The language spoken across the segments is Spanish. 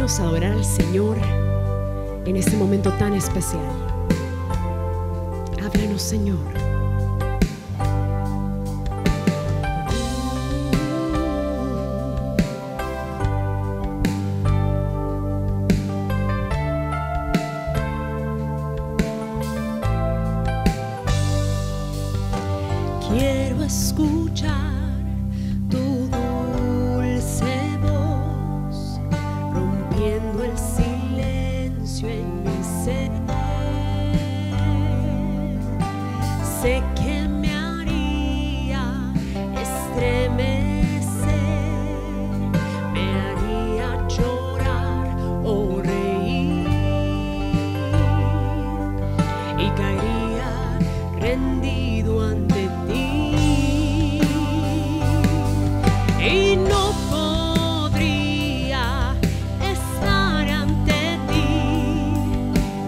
Acompáñanos a adorar al Señor en este momento tan especial. Háblanos, Señor. Quiero escuchar tu dulce voz, rompiendo el silencio en mi ser. Sé que me haría estremecer, me haría llorar o reír y caería rendido ante ti. Y no podría estar ante ti,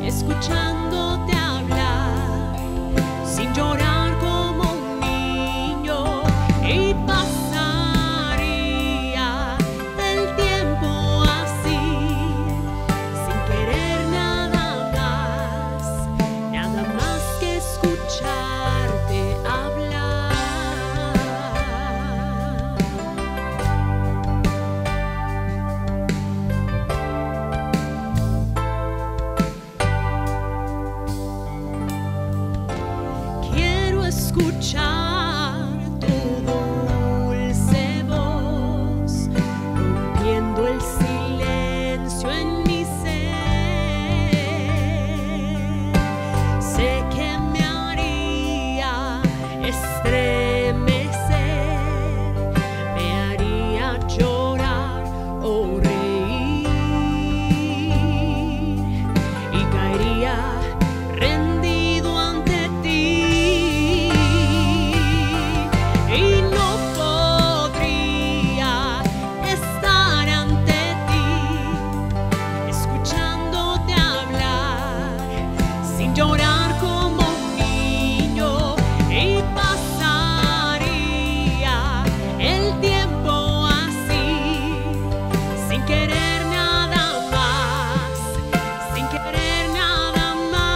escuchándote hablar, sin llorar como un niño. Y pasaría el tiempo así, sin querer nada más que escucharte hablar. Quiero escuchar tu dulce voz, rompiendo el silencio en mi ser. Sé que me haría estremecer, me haría llorar o reír y caería rendido ante ti. Y no podría estar ante ti, escuchándote hablar, sin llorar como un niño. Y pasaría el tiempo así, sin querer nada más, sin querer nada más.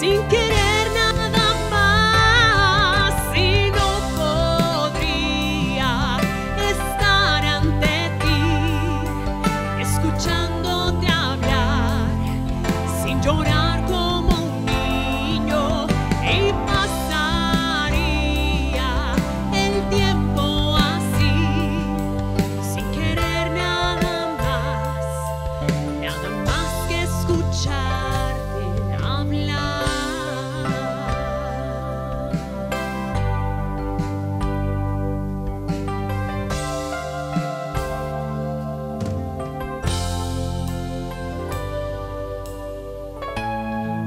Sin querer nada más, y no podría estar ante ti, escuchándote hablar, sin llorar como un niño. Y pasaría el tiempo así, sin querer nada más que escucharte hablar.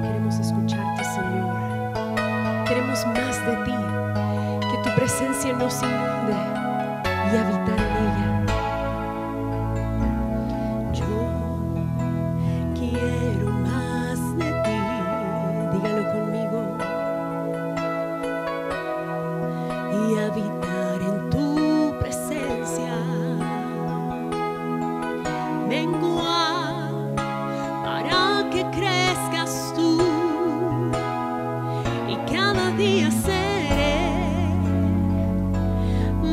Queremos escucharte, Señor. Queremos más de ti, que tu presencia nos inunde y habitar en ella. Yo quiero más de ti, Dígalo conmigo. y habitar en tu presencia. Menguar para que crezcas tú, y cada día seré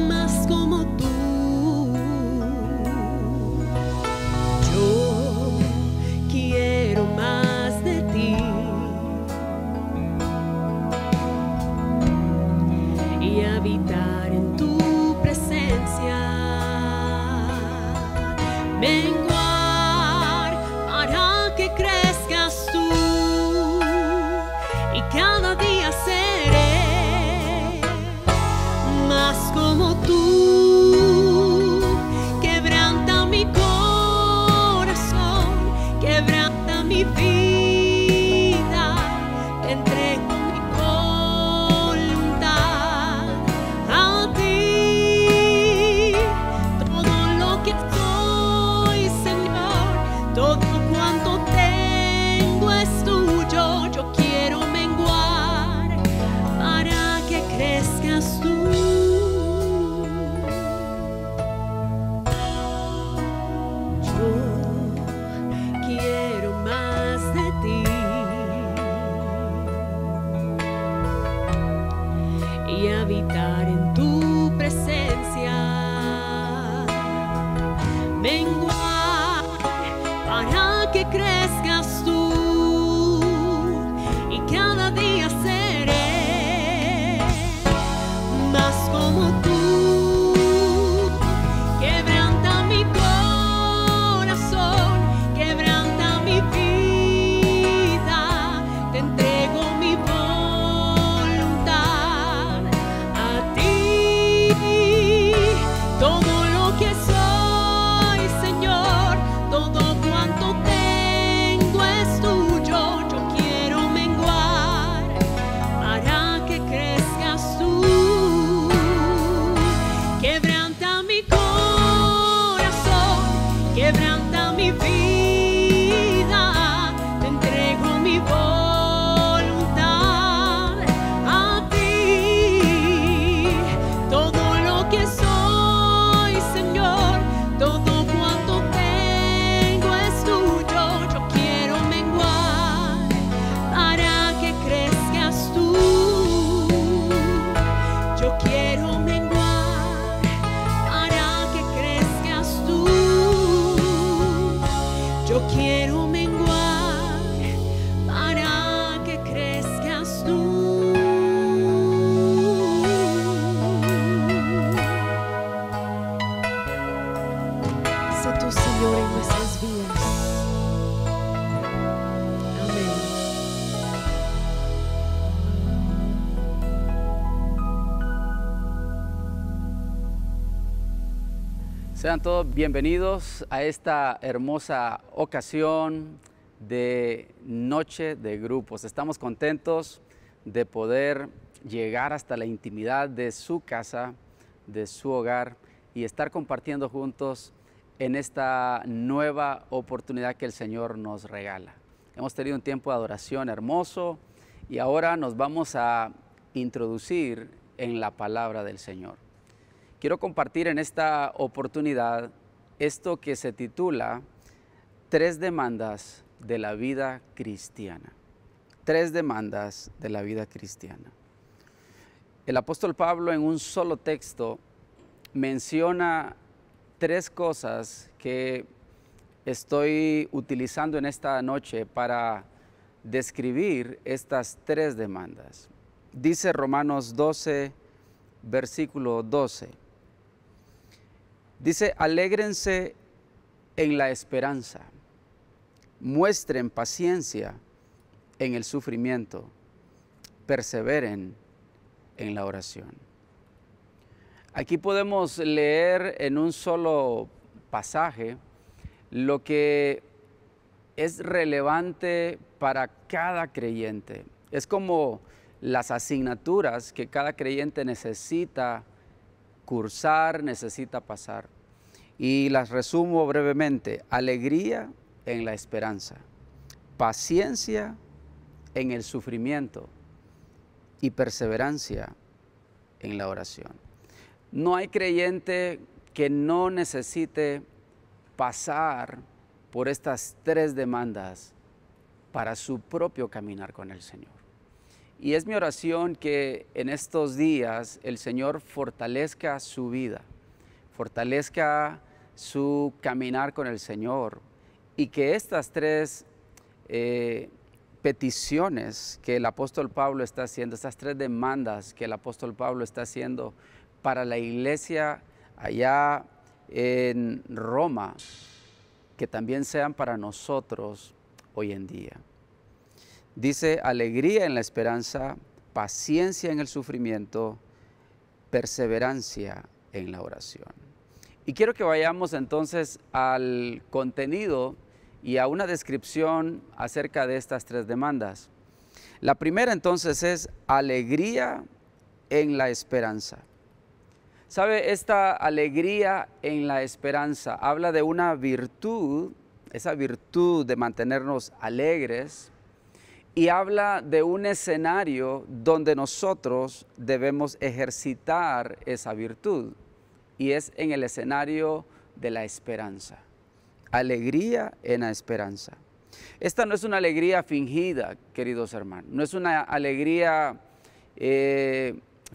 más como tú. que crezcas tú y cada día seré más como tú. Quebranta mi corazón, quebranta mi vida, te entrego mi voluntad a ti. Todo lo que soy, Señor, todo cuanto tengo es tuyo. Yo quiero menguar para que crezcas tú. Quebranta mi corazón, quebranta mi vida, te entrego mi voluntad a ti. Todo lo que soy, Señor, todo cuanto tengo es tuyo. Yo quiero menguar para que crezcas tú. Yo quiero menguar para que crezcas tú. Yo quiero menguar para que crezcas tú. Sé tú, Señor, en nuestras vidas. Amén. Sean todos bienvenidos a esta hermosa ocasión de Noche de Grupos. Estamos contentos de poder llegar hasta la intimidad de su casa, de su hogar y estar compartiendo juntos en esta nueva oportunidad que el Señor nos regala. Hemos tenido un tiempo de adoración hermoso y ahora nos vamos a introducir en la palabra del Señor. Quiero compartir en esta oportunidad esto que se titula 3 demandas de la vida cristiana. 3 demandas de la vida cristiana. El apóstol Pablo en un solo texto menciona 3 cosas que estoy utilizando en esta noche para describir estas 3 demandas. Dice Romanos 12, versículo 12. Dice, alégrense en la esperanza, muestren paciencia en el sufrimiento, perseveren en la oración. Aquí podemos leer en un solo pasaje lo que es relevante para cada creyente. Es como las asignaturas que cada creyente necesita cursar, necesita pasar. Y las resumo brevemente. Alegría en la esperanza, paciencia en el sufrimiento y perseverancia en la oración. No hay creyente que no necesite pasar por estas 3 demandas para su propio caminar con el Señor. Y es mi oración que en estos días el Señor fortalezca su vida, fortalezca su caminar con el Señor y que estas 3 peticiones que el apóstol Pablo está haciendo, estas 3 demandas que el apóstol Pablo está haciendo para la iglesia allá en Roma, que también sean para nosotros hoy en día. Dice alegría en la esperanza, paciencia en el sufrimiento, perseverancia en la oración. Y quiero que vayamos entonces al contenido y a una descripción acerca de estas 3 demandas. La primera entonces es alegría en la esperanza. ¿Sabe? Esta alegría en la esperanza habla de una virtud, esa virtud de mantenernos alegres, y habla de un escenario donde nosotros debemos ejercitar esa virtud, y es en el escenario de la esperanza. Alegría en la esperanza. Esta no es una alegría fingida, queridos hermanos, no es una alegría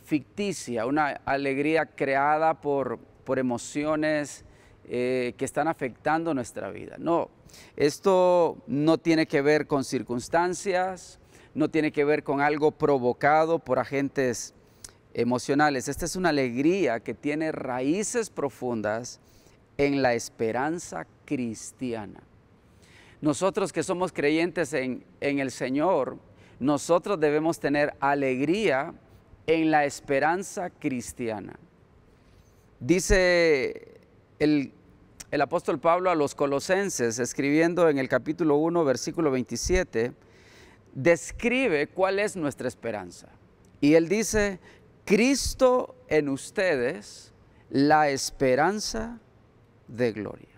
ficticia, una alegría creada por emociones que están afectando nuestra vida. No, esto no tiene que ver con circunstancias, no tiene que ver con algo provocado por agentes emocionales. Esta es una alegría que tiene raíces profundas en la esperanza cristiana. Nosotros que somos creyentes en el Señor, nosotros debemos tener alegría en la esperanza cristiana. Dice el apóstol Pablo a los Colosenses, escribiendo en el capítulo 1, versículo 27, describe cuál es nuestra esperanza. Y él dice, Cristo en ustedes, la esperanza de gloria.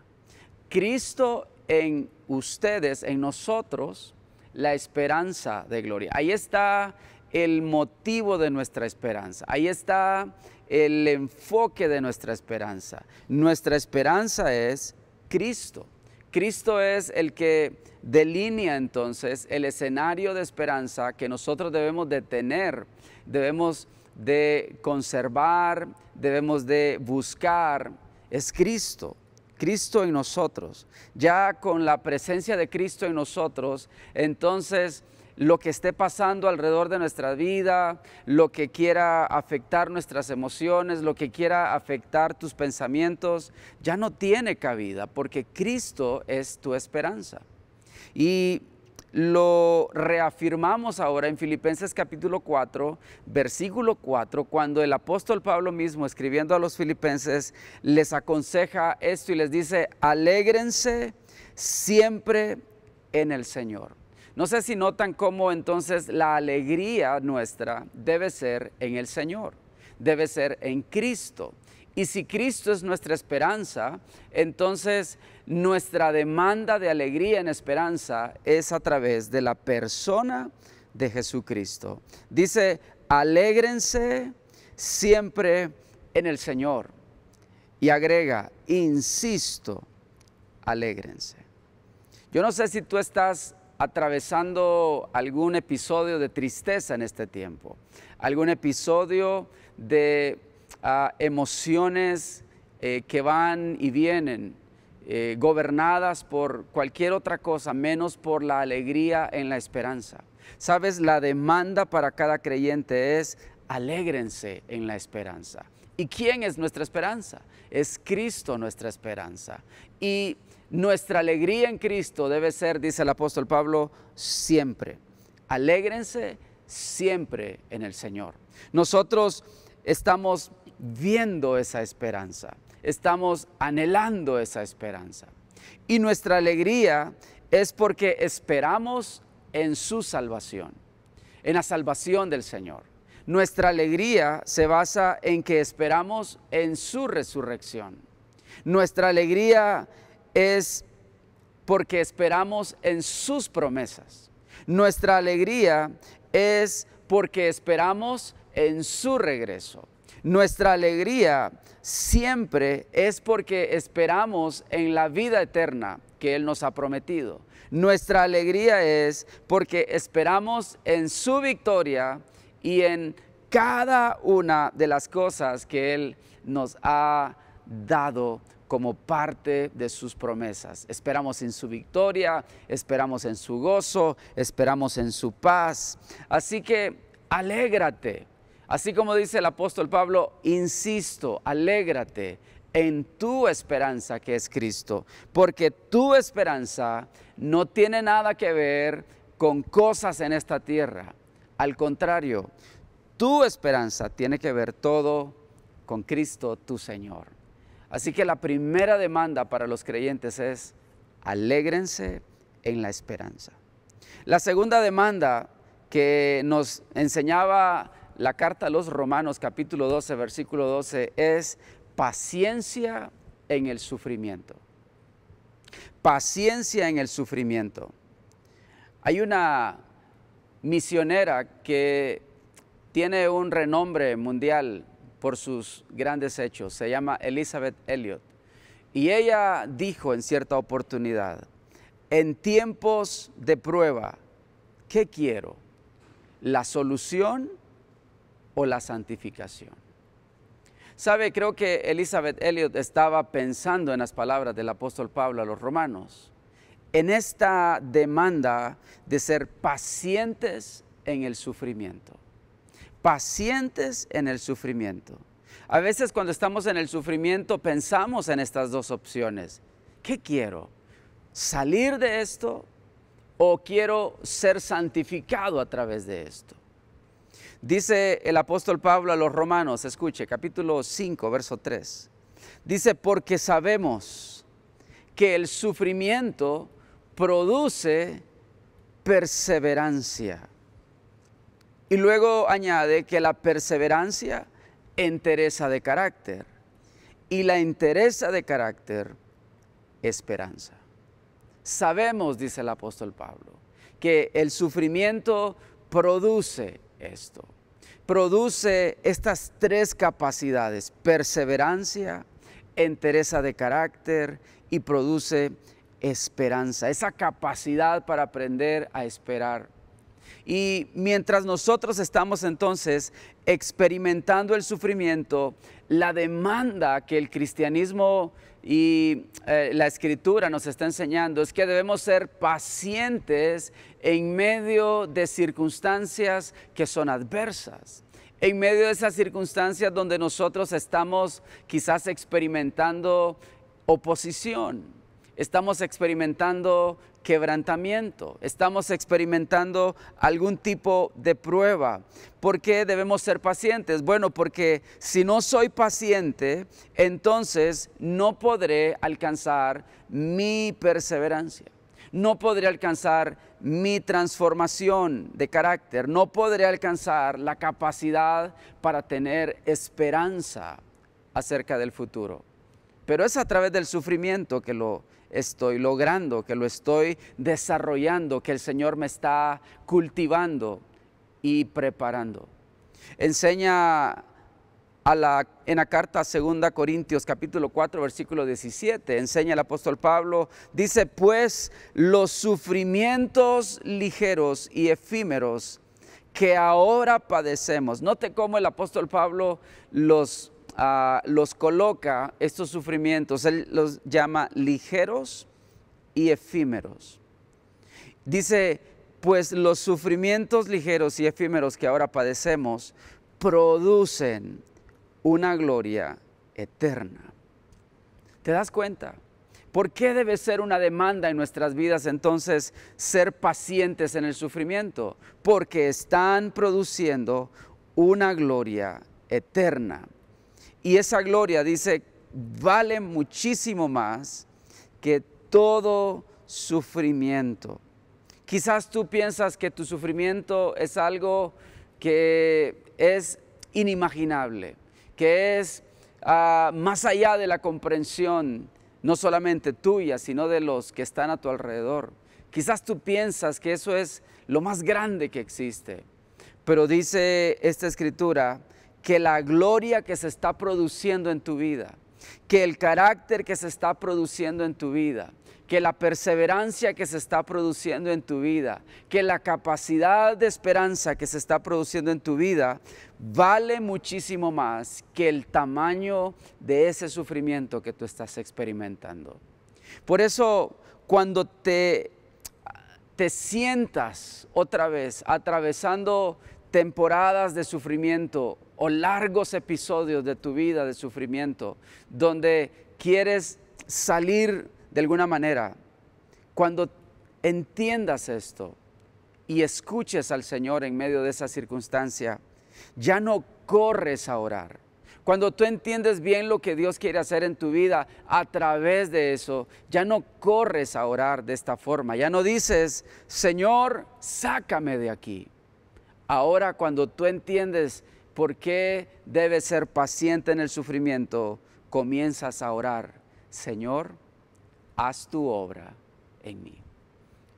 Cristo en ustedes, en nosotros, la esperanza de gloria. Ahí está el motivo de nuestra esperanza. Ahí está el enfoque de nuestra esperanza. Nuestra esperanza es Cristo. Cristo es el que delinea entonces el escenario de esperanza que nosotros debemos de tener, debemos de conservar, debemos de buscar. Es Cristo. Cristo en nosotros. Ya con la presencia de Cristo en nosotros, entonces lo que esté pasando alrededor de nuestra vida, lo que quiera afectar nuestras emociones, lo que quiera afectar tus pensamientos, ya no tiene cabida, porque Cristo es tu esperanza. Y lo reafirmamos ahora en Filipenses capítulo 4, versículo 4, cuando el apóstol Pablo mismo, escribiendo a los filipenses, les aconseja esto y les dice, alégrense siempre en el Señor. No sé si notan cómo entonces la alegría nuestra debe ser en el Señor, debe ser en Cristo. Y si Cristo es nuestra esperanza, entonces nuestra demanda de alegría en esperanza es a través de la persona de Jesucristo. Dice, alégrense siempre en el Señor. Y agrega, insisto, alégrense. Yo no sé si tú estás atravesando algún episodio de tristeza en este tiempo, algún episodio de emociones que van y vienen, gobernadas por cualquier otra cosa, menos por la alegría en la esperanza. Sabes, la demanda para cada creyente es alégrense en la esperanza. ¿Y quién es nuestra esperanza? Es Cristo nuestra esperanza. Y nuestra alegría en Cristo debe ser, dice el apóstol Pablo, siempre. Alégrense siempre en el Señor. Nosotros estamos viendo esa esperanza, estamos anhelando esa esperanza. Y nuestra alegría es porque esperamos en su salvación, en la salvación del Señor. Nuestra alegría se basa en que esperamos en su resurrección. Nuestra alegría es porque esperamos en sus promesas. Nuestra alegría es porque esperamos en su regreso. Nuestra alegría siempre es porque esperamos en la vida eterna que Él nos ha prometido. Nuestra alegría es porque esperamos en su victoria y en cada una de las cosas que Él nos ha dado como parte de sus promesas. Esperamos en su victoria, esperamos en su gozo, esperamos en su paz. Así que alégrate. Así como dice el apóstol Pablo, insisto, alégrate en tu esperanza que es Cristo, porque tu esperanza no tiene nada que ver con cosas en esta tierra. Al contrario, tu esperanza tiene que ver todo con Cristo tu Señor. Así que la primera demanda para los creyentes es alégrense en la esperanza. La segunda demanda que nos enseñaba la carta a los Romanos capítulo 12 versículo 12 es paciencia en el sufrimiento. Paciencia en el sufrimiento. Hay una misionera que tiene un renombre mundial por sus grandes hechos, se llama Elisabeth Elliot, y ella dijo en cierta oportunidad, en tiempos de prueba, ¿qué quiero? ¿La solución o la santificación? Sabe, creo que Elizabeth Elliot estaba pensando en las palabras del apóstol Pablo a los romanos, en esta demanda de ser pacientes en el sufrimiento. Pacientes en el sufrimiento. A veces cuando estamos en el sufrimiento pensamos en estas dos opciones. ¿Qué quiero? ¿Salir de esto o quiero ser santificado a través de esto? Dice el apóstol Pablo a los romanos, escuche, capítulo 5, verso 3. Dice, porque sabemos que el sufrimiento produce perseverancia. Y luego añade que la perseverancia entereza de carácter. Y la entereza de carácter, esperanza. Sabemos, dice el apóstol Pablo, que el sufrimiento produce esto. Produce estas tres capacidades: perseverancia, entereza de carácter y produce esperanza. Esa capacidad para aprender a esperar. Y mientras nosotros estamos entonces experimentando el sufrimiento, la demanda que el cristianismo y la escritura nos está enseñando es que debemos ser pacientes en medio de circunstancias que son adversas. En medio de esas circunstancias donde nosotros estamos quizás experimentando oposición, estamos experimentando quebrantamiento, estamos experimentando algún tipo de prueba. ¿Por qué debemos ser pacientes? Bueno, porque si no soy paciente, entonces no podré alcanzar mi perseverancia. No podré alcanzar mi transformación de carácter. No podré alcanzar la capacidad para tener esperanza acerca del futuro. Pero es a través del sufrimiento que lo estoy logrando, que lo estoy desarrollando, que el Señor me está cultivando y preparando. Enseña en la carta 2 Corintios capítulo 4 versículo 17, enseña el apóstol Pablo, dice, pues los sufrimientos ligeros y efímeros que ahora padecemos. Note cómo el apóstol Pablo los coloca, estos sufrimientos, él los llama ligeros y efímeros. Dice, pues los sufrimientos ligeros y efímeros que ahora padecemos producen una gloria eterna. ¿Te das cuenta? ¿Por qué debe ser una demanda en nuestras vidas entonces ser pacientes en el sufrimiento? Porque están produciendo una gloria eterna. Y esa gloria, dice, vale muchísimo más que todo sufrimiento. Quizás tú piensas que tu sufrimiento es algo que es inimaginable, que es más allá de la comprensión, no solamente tuya, sino de los que están a tu alrededor. Quizás tú piensas que eso es lo más grande que existe, pero dice esta escritura que la gloria que se está produciendo en tu vida, que el carácter que se está produciendo en tu vida, que la perseverancia que se está produciendo en tu vida, que la capacidad de esperanza que se está produciendo en tu vida, vale muchísimo más que el tamaño de ese sufrimiento que tú estás experimentando. Por eso, cuando te sientas otra vez atravesando temporadas de sufrimiento o largos episodios de tu vida de sufrimiento, donde quieres salir de alguna manera, cuando entiendas esto y escuches al Señor en medio de esa circunstancia, ya no corres a orar. Cuando tú entiendes bien lo que Dios quiere hacer en tu vida a través de eso, ya no corres a orar de esta forma. Ya no dices, Señor, sácame de aquí. Ahora, cuando tú entiendes por qué debes ser paciente en el sufrimiento, comienzas a orar, Señor, haz tu obra en mí.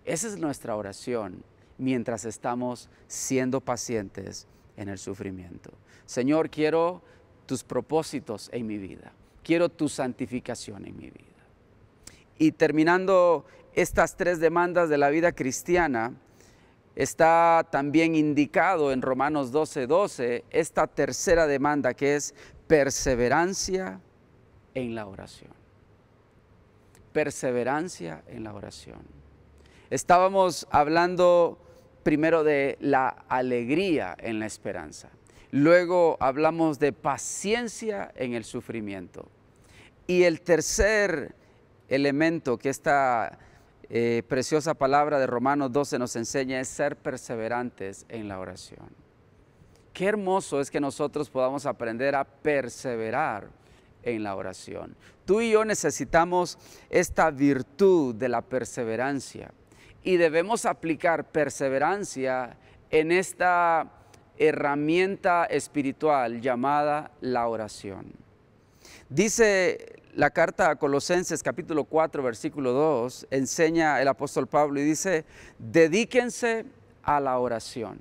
Esa es nuestra oración mientras estamos siendo pacientes en el sufrimiento. Señor, quiero tus propósitos en mi vida. Quiero tu santificación en mi vida. Y terminando estas tres demandas de la vida cristiana, está también indicado en Romanos 12:12, esta tercera demanda que es perseverancia en la oración. Perseverancia en la oración. Estábamos hablando primero de la alegría en la esperanza. Luego hablamos de paciencia en el sufrimiento. Y el tercer elemento que esta preciosa palabra de Romanos 12 nos enseña es ser perseverantes en la oración. Qué hermoso es que nosotros podamos aprender a perseverar en la oración. Tú y yo necesitamos esta virtud de la perseverancia y debemos aplicar perseverancia en esta herramienta espiritual llamada la oración. Dice la carta a Colosenses capítulo 4 versículo 2, enseña el apóstol Pablo y dice, dedíquense a la oración.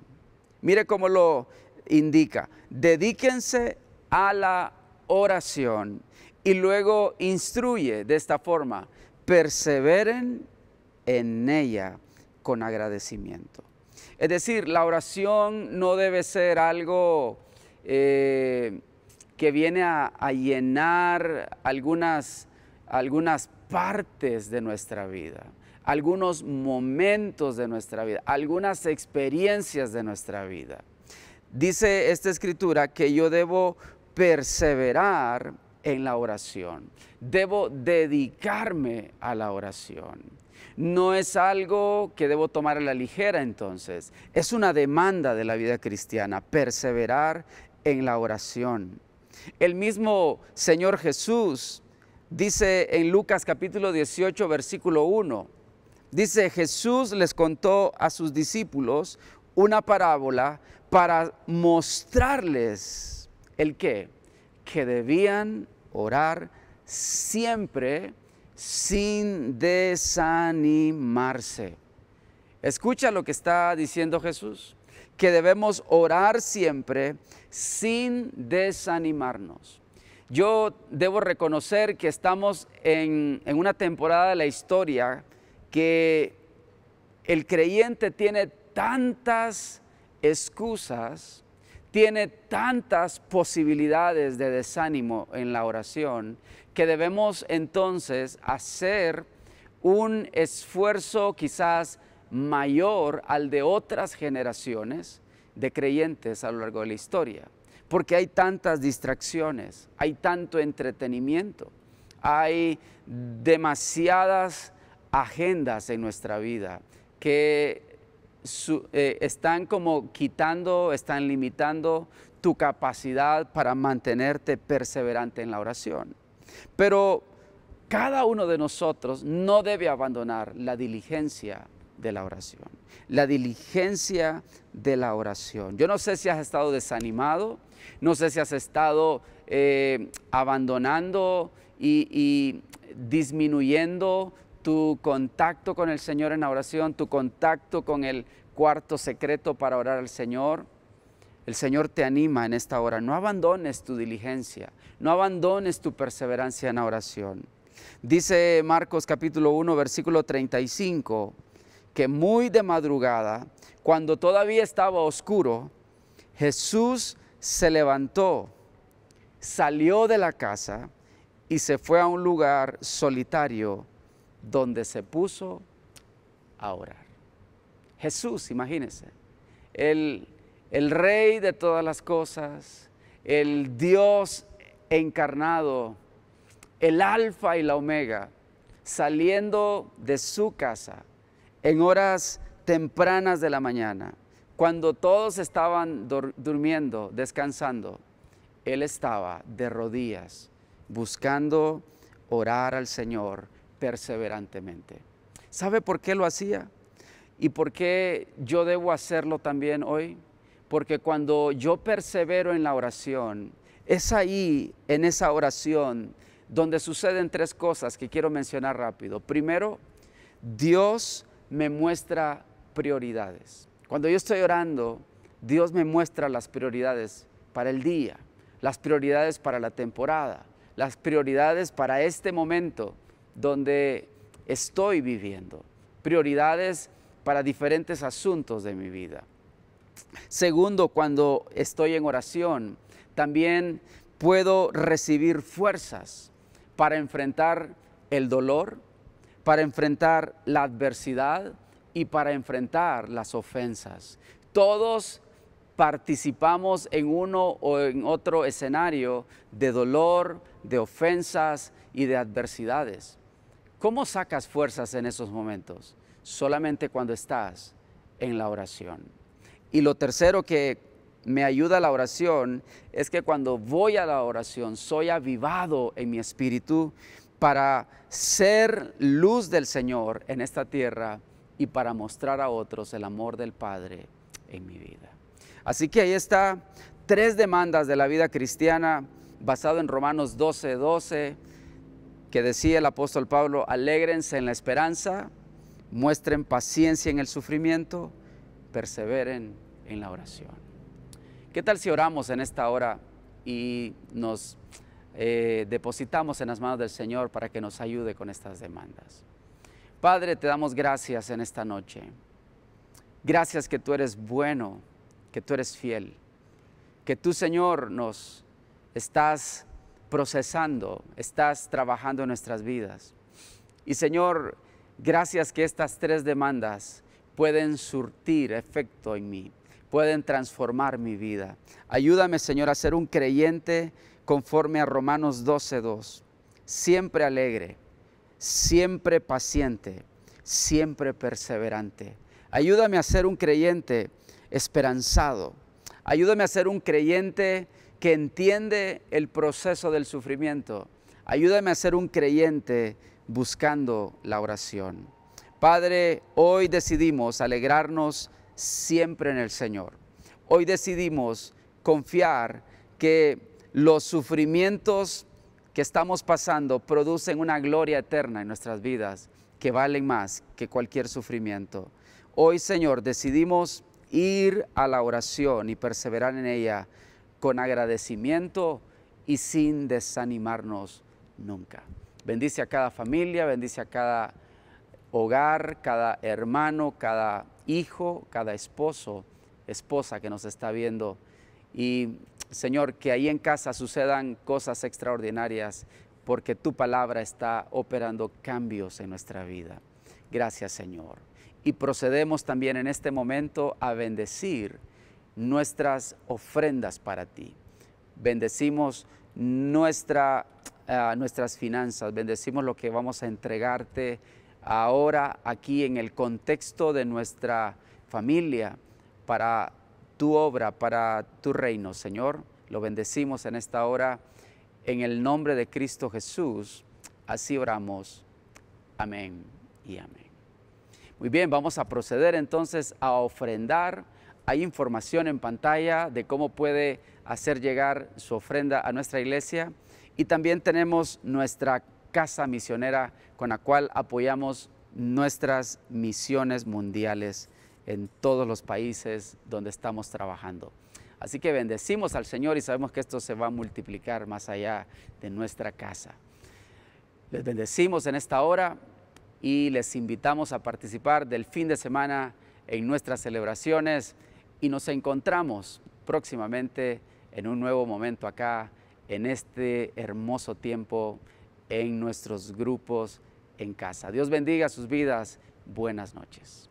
Mire cómo lo indica, dedíquense a la oración y luego instruye de esta forma, perseveren en ella con agradecimiento. Es decir, la oración no debe ser algo que viene a llenar algunas partes de nuestra vida, algunos momentos de nuestra vida, algunas experiencias de nuestra vida. Dice esta escritura que yo debo perseverar en la oración, debo dedicarme a la oración. No es algo que debo tomar a la ligera entonces, es una demanda de la vida cristiana, perseverar en la oración. El mismo Señor Jesús dice en Lucas capítulo 18 versículo 1, dice Jesús les contó a sus discípulos una parábola para mostrarles el qué, que debían orar siempre sin desanimarse. Escucha lo que está diciendo Jesús, que debemos orar siempre sin desanimarnos. Yo debo reconocer que estamos en una temporada de la historia que el creyente tiene tantas excusas, tiene tantas posibilidades de desánimo en la oración, que debemos entonces hacer un esfuerzo quizás mayor al de otras generaciones de creyentes a lo largo de la historia, porque hay tantas distracciones, hay tanto entretenimiento, hay demasiadas agendas en nuestra vida que están como quitando, están limitando tu capacidad para mantenerte perseverante en la oración. Pero cada uno de nosotros no debe abandonar la diligencia de la oración, la diligencia de la oración. Yo no sé si has estado desanimado, no sé si has estado abandonando y disminuyendo tu contacto con el Señor en la oración, tu contacto con el cuarto secreto para orar al Señor. El Señor te anima en esta hora, no abandones tu diligencia, no abandones tu perseverancia en la oración. Dice Marcos capítulo 1 versículo 35, que muy de madrugada, cuando todavía estaba oscuro, Jesús se levantó, salió de la casa y se fue a un lugar solitario donde se puso a orar. Jesús, imagínense, el Rey de todas las cosas, el Dios encarnado, el Alfa y la Omega, saliendo de su casa en horas tempranas de la mañana, cuando todos estaban durmiendo, descansando, Él estaba de rodillas buscando orar al Señor perseverantemente. ¿Sabe por qué lo hacía? ¿Y por qué yo debo hacerlo también hoy? Porque cuando yo persevero en la oración, es ahí, en esa oración, donde suceden tres cosas que quiero mencionar rápido. Primero, Dios me muestra prioridades. Cuando yo estoy orando, Dios me muestra las prioridades para el día, las prioridades para la temporada, las prioridades para este momento donde estoy viviendo, prioridades para diferentes asuntos de mi vida. Segundo, cuando estoy en oración, también puedo recibir fuerzas para enfrentar el dolor, para enfrentar la adversidad y para enfrentar las ofensas. Todos participamos en uno o en otro escenario de dolor, de ofensas y de adversidades. ¿Cómo sacas fuerzas en esos momentos? Solamente cuando estás en la oración. Y lo tercero que me ayuda a la oración es que cuando voy a la oración soy avivado en mi espíritu para ser luz del Señor en esta tierra y para mostrar a otros el amor del Padre en mi vida. Así que ahí está 3 demandas de la vida cristiana basado en Romanos 12:12, que decía el apóstol Pablo: alégrense en la esperanza, muestren paciencia en el sufrimiento, perseveren en la oración. ¿Qué tal si oramos en esta hora y nos depositamos en las manos del Señor para que nos ayude con estas demandas? Padre, te damos gracias en esta noche. Gracias que tú eres bueno, que tú eres fiel, que tú, Señor, nos estás procesando, estás trabajando en nuestras vidas. Y, Señor, gracias que estas 3 demandas pueden surtir efecto en mí, pueden transformar mi vida. Ayúdame, Señor, a ser un creyente conforme a Romanos 12:2, siempre alegre, siempre paciente, siempre perseverante. Ayúdame a ser un creyente esperanzado. Ayúdame a ser un creyente que entiende el proceso del sufrimiento. Ayúdame a ser un creyente buscando la oración. Padre, hoy decidimos alegrarnos siempre en el Señor. Hoy decidimos confiar que los sufrimientos que estamos pasando producen una gloria eterna en nuestras vidas que valen más que cualquier sufrimiento. Hoy, Señor, decidimos ir a la oración y perseverar en ella con agradecimiento y sin desanimarnos nunca. Bendice a cada familia, bendice a cada hogar, cada hermano, cada hijo, cada esposo, esposa que nos está viendo. Y, Señor, que ahí en casa sucedan cosas extraordinarias porque tu palabra está operando cambios en nuestra vida. Gracias, Señor. Y procedemos también en este momento a bendecir nuestras ofrendas para ti. Bendecimos nuestras finanzas, bendecimos lo que vamos a entregarte ahora aquí en el contexto de nuestra familia para tu obra, para tu reino, Señor. Lo bendecimos en esta hora en el nombre de Cristo Jesús. Así oramos. Amén y amén. Muy bien, vamos a proceder entonces a ofrendar. Hay información en pantalla de cómo puede hacer llegar su ofrenda a nuestra iglesia. Y también tenemos nuestra casa misionera con la cual apoyamos nuestras misiones mundiales en todos los países donde estamos trabajando. Así que bendecimos al Señor y sabemos que esto se va a multiplicar más allá de nuestra casa. Les bendecimos en esta hora y les invitamos a participar del fin de semana en nuestras celebraciones y nos encontramos próximamente en un nuevo momento acá, en este hermoso tiempo, en nuestros grupos en casa. Dios bendiga sus vidas. Buenas noches.